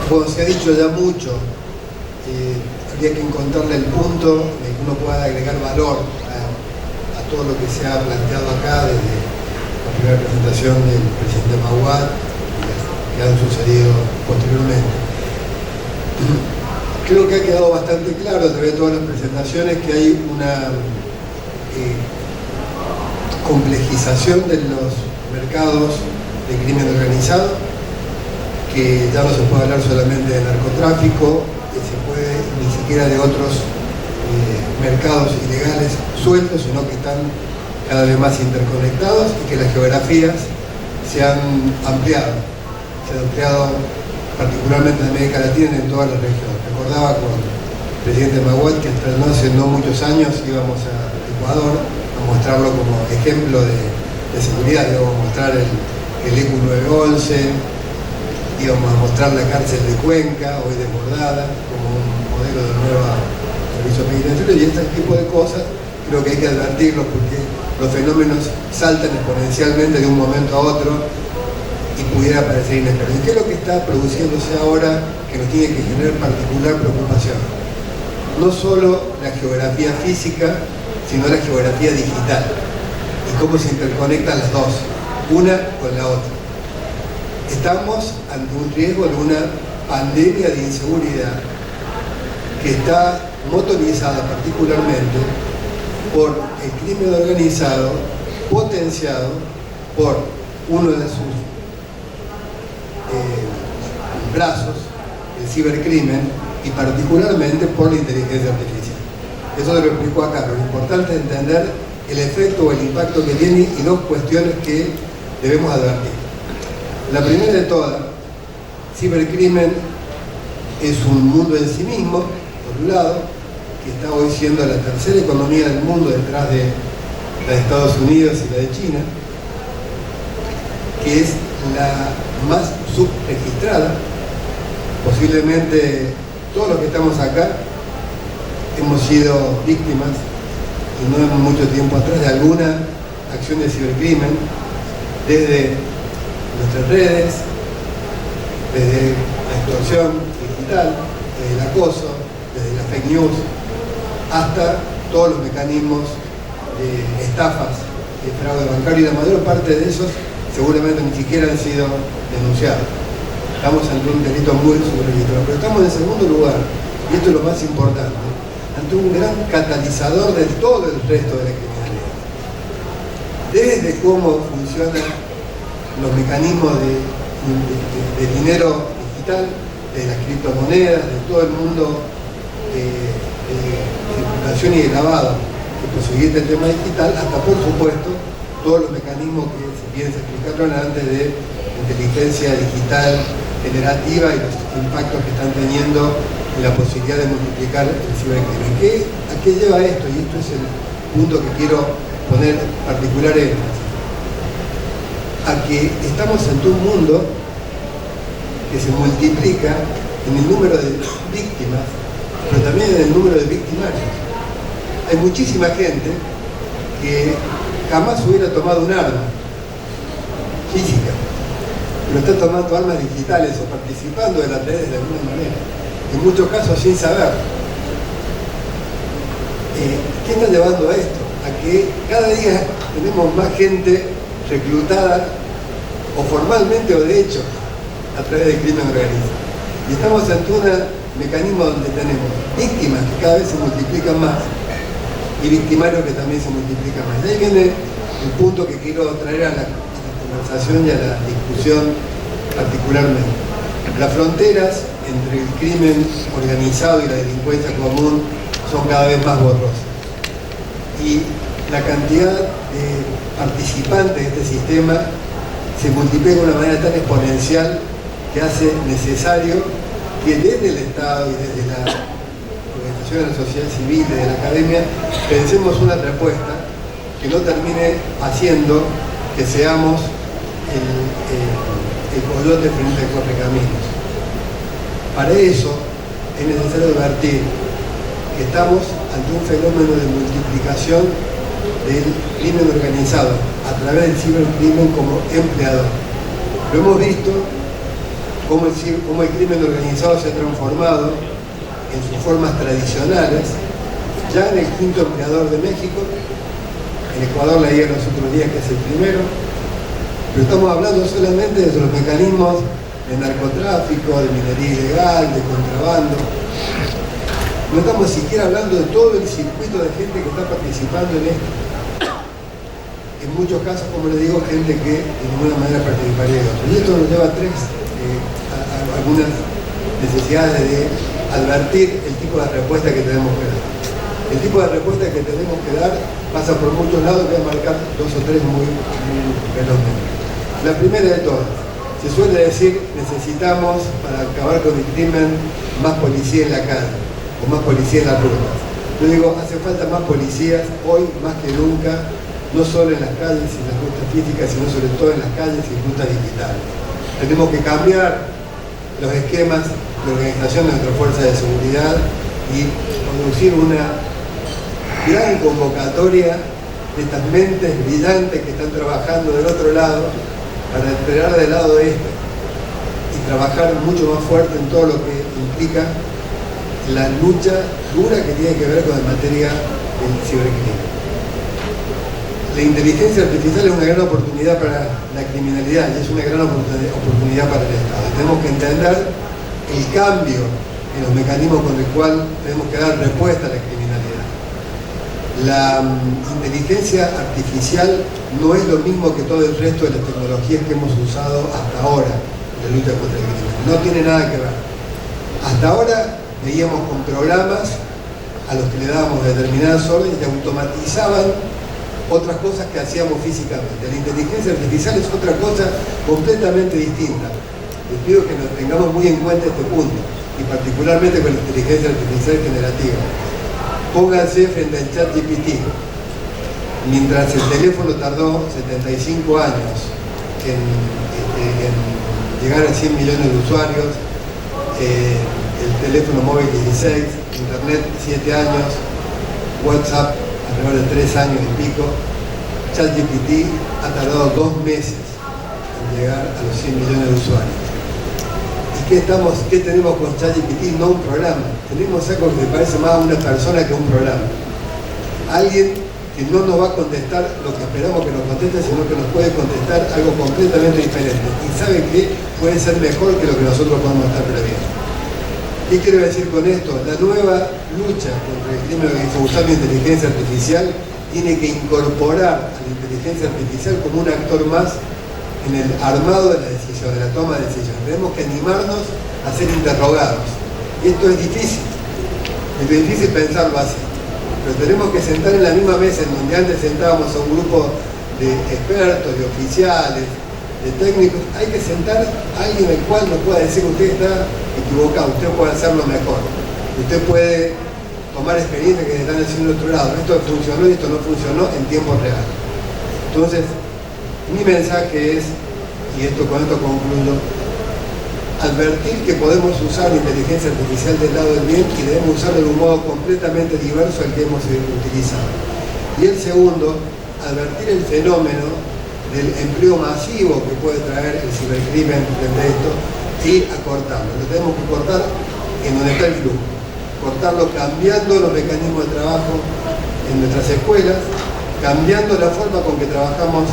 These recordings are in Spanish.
Bueno, se ha dicho ya mucho, habría que encontrarle el punto de que uno pueda agregar valor a todo lo que se ha planteado acá desde la primera presentación del presidente Maguad y las que han sucedido posteriormente. Creo que ha quedado bastante claro a través de todas las presentaciones que hay una complejización de los mercados de crimen organizado, que ya no se puede hablar solamente de narcotráfico, que se puede ni siquiera de otros mercados ilegales sueltos, sino que están cada vez más interconectados y que las geografías se han ampliado particularmente en América Latina y en toda la región. Recordaba con el presidente Maguad que hasta no hace no muchos años íbamos a Ecuador a mostrarlo como ejemplo de seguridad, íbamos a mostrar el ECU 911, íbamos a mostrar la cárcel de Cuenca, hoy desbordada, como un modelo de nuevo servicio penitenciario, y este tipo de cosas creo que hay que advertirlos porque los fenómenos saltan exponencialmente de un momento a otro y pudiera parecer inesperado. ¿Y qué es lo que está produciéndose ahora que nos tiene que generar particular preocupación? No solo la geografía física, sino la geografía digital y cómo se interconectan las dos, una con la otra. Estamos ante un riesgo de una pandemia de inseguridad que está motorizada particularmente por el crimen organizado, potenciado por uno de sus brazos, el cibercrimen, y particularmente por la inteligencia artificial. Eso se lo explico acá, pero lo importante es entender el efecto o el impacto que tiene y dos cuestiones que debemos advertir. La primera de todas, cibercrimen es un mundo en sí mismo, por un lado, que está hoy siendo la tercera economía del mundo detrás de la de Estados Unidos y la de China, que es la más subregistrada. Posiblemente todos los que estamos acá hemos sido víctimas, y no en mucho tiempo atrás, de alguna acción de cibercrimen, desde nuestras redes, desde la extorsión digital, desde el acoso, desde la fake news, hasta todos los mecanismos de estafas, de fraude bancario, y la mayor parte de esos seguramente ni siquiera han sido denunciados. Estamos ante un delito muy subregistrado, pero estamos en segundo lugar, y esto es lo más importante, ante un gran catalizador de todo el resto de la criminalidad. Desde cómo funcionan los mecanismos de dinero digital, de las criptomonedas, de todo el mundo de circulación y de lavado que posibilita el tema digital, hasta por supuesto todos los mecanismos que se piensa explicaron antes de inteligencia digital generativa y los impactos que están teniendo en la posibilidad de multiplicar el cibercrimen. ¿A qué lleva esto? Y esto es el punto que quiero poner particular énfasis. A que estamos ante un mundo que se multiplica en el número de víctimas, pero también en el número de victimarios. Hay muchísima gente que jamás hubiera tomado un arma física, pero está tomando armas digitales o participando de las redes de alguna manera, en muchos casos sin saber. ¿Qué está llevando a esto? A que cada día tenemos más gente reclutada o formalmente o de hecho a través del crimen organizado. Y estamos ante un mecanismo donde tenemos víctimas que cada vez se multiplican más y victimarios que también se multiplican más. Y ahí viene el punto que quiero traer a la conversación y a la discusión particularmente. Las fronteras entre el crimen organizado y la delincuencia común son cada vez más borrosas. Y la cantidad de participantes de este sistema se multiplica de una manera tan exponencial que hace necesario que desde el Estado y desde la organización de la sociedad civil, desde la academia, pensemos una respuesta que no termine haciendo que seamos el coyote frente al correcaminos. Para eso es necesario advertir que estamos ante un fenómeno de multiplicación del crimen organizado a través del cibercrimen como empleador. Lo hemos visto cómo el crimen organizado se ha transformado en sus formas tradicionales, ya en el quinto empleador de México. En Ecuador leía los otros días que es el primero, pero estamos hablando solamente de los mecanismos de narcotráfico, de minería ilegal, de contrabando. No estamos siquiera hablando de todo el circuito de gente que está participando en esto. En muchos casos, como les digo, gente que de ninguna manera participaría de otro. Y esto nos lleva a algunas necesidades de advertir el tipo de respuesta que tenemos que dar. El tipo de respuesta que tenemos que dar pasa por muchos lados, voy a marcar dos o tres muy velozmente. La primera de todas, se suele decir, necesitamos, para acabar con el crimen, más policía en la calle, o más policía en las rutas. Yo digo, hace falta más policías, hoy más que nunca, no solo en las calles y en las rutas físicas, sino sobre todo en las calles y rutas digitales. Tenemos que cambiar los esquemas de organización de nuestras fuerzas de seguridad y conducir una gran convocatoria de estas mentes brillantes que están trabajando del otro lado para esperar del lado este y trabajar mucho más fuerte en todo lo que implica la lucha dura que tiene que ver con la materia del cibercrimen. La inteligencia artificial es una gran oportunidad para la criminalidad y es una gran oportunidad para el Estado. Tenemos que entender el cambio en los mecanismos con el cual tenemos que dar respuesta a la criminalidad. La inteligencia artificial no es lo mismo que todo el resto de las tecnologías que hemos usado hasta ahora en la lucha contra el crimen. No tiene nada que ver. Hasta ahora veíamos con programas a los que le dábamos determinadas órdenes y automatizaban otras cosas que hacíamos físicamente. La inteligencia artificial es otra cosa completamente distinta. Les pido que nos tengamos muy en cuenta este punto, y particularmente con la inteligencia artificial generativa. Pónganse frente al ChatGPT. Mientras el teléfono tardó 75 años en llegar a 100 millones de usuarios, el teléfono móvil 16, Internet 7 años, WhatsApp alrededor de 3 años y pico, ChatGPT ha tardado 2 meses en llegar a los 100 millones de usuarios. ¿Y qué tenemos con ChatGPT? No un programa. Tenemos algo que me parece más a una persona que un programa. Alguien que no nos va a contestar lo que esperamos que nos conteste, sino que nos puede contestar algo completamente diferente. Y sabe que puede ser mejor que lo que nosotros podemos estar previendo. ¿Qué quiero decir con esto? La nueva lucha contra el crimen organizado usando inteligencia artificial tiene que incorporar a la inteligencia artificial como un actor más en el armado de la decisión, de la toma de decisiones. Tenemos que animarnos a ser interrogados. Y esto es difícil. Es difícil pensarlo así. Pero tenemos que sentar en la misma mesa en donde antes sentábamos a un grupo de expertos, de oficiales, de técnicos. Hay que sentar a alguien al cual nos pueda decir: usted está equivocado, usted puede hacerlo mejor. Usted puede tomar experiencias que se están haciendo en otro lado. Esto funcionó y esto no funcionó en tiempo real. Entonces, mi mensaje es, y con esto concluyo, advertir que podemos usar la inteligencia artificial del lado del bien y debemos usarla de un modo completamente diverso al que hemos utilizado. Y el segundo, advertir el fenómeno del empleo masivo que puede traer el cibercrimen de esto y acortarlo. Lo tenemos que cortar en donde está el flujo. Cortarlo cambiando los mecanismos de trabajo en nuestras escuelas, cambiando la forma con que trabajamos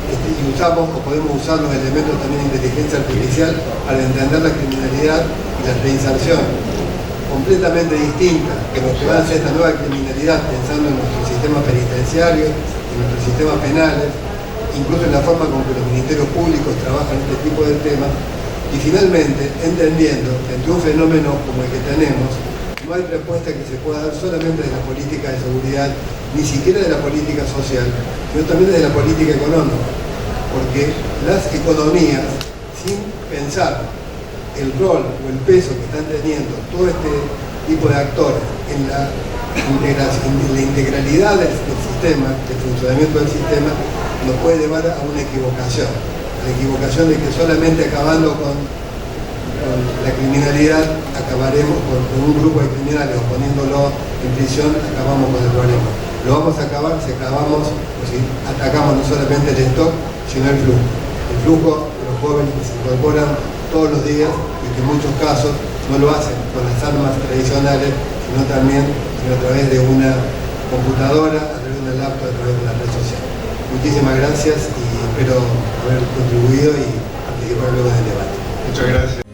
y usamos o podemos usar los elementos también de inteligencia artificial para entender la criminalidad y la reinserción completamente distinta que lo que va a hacer esta nueva criminalidad, pensando en nuestros sistemas penitenciarios, en nuestros sistemas penales, incluso en la forma con que los ministerios públicos trabajan este tipo de temas. Y finalmente, entendiendo que ante un fenómeno como el que tenemos, no hay respuesta que se pueda dar solamente de la política de seguridad, ni siquiera de la política social, sino también de la política económica. Porque las economías, sin pensar el rol o el peso que están teniendo todo este tipo de actores en la integralidad del sistema, del funcionamiento del sistema, nos puede llevar a una equivocación. La equivocación de que solamente acabando con la criminalidad acabaremos con un grupo de criminales o poniéndolo en prisión, acabamos con el problema. Lo vamos a acabar si atacamos no solamente el stock, sino el flujo. El flujo de los jóvenes que se incorporan todos los días y que en muchos casos no lo hacen con las armas tradicionales, sino también a través de una computadora, a través de una laptop, a través de una red social. Muchísimas gracias y espero haber contribuido y participar luego del debate. Muchas gracias.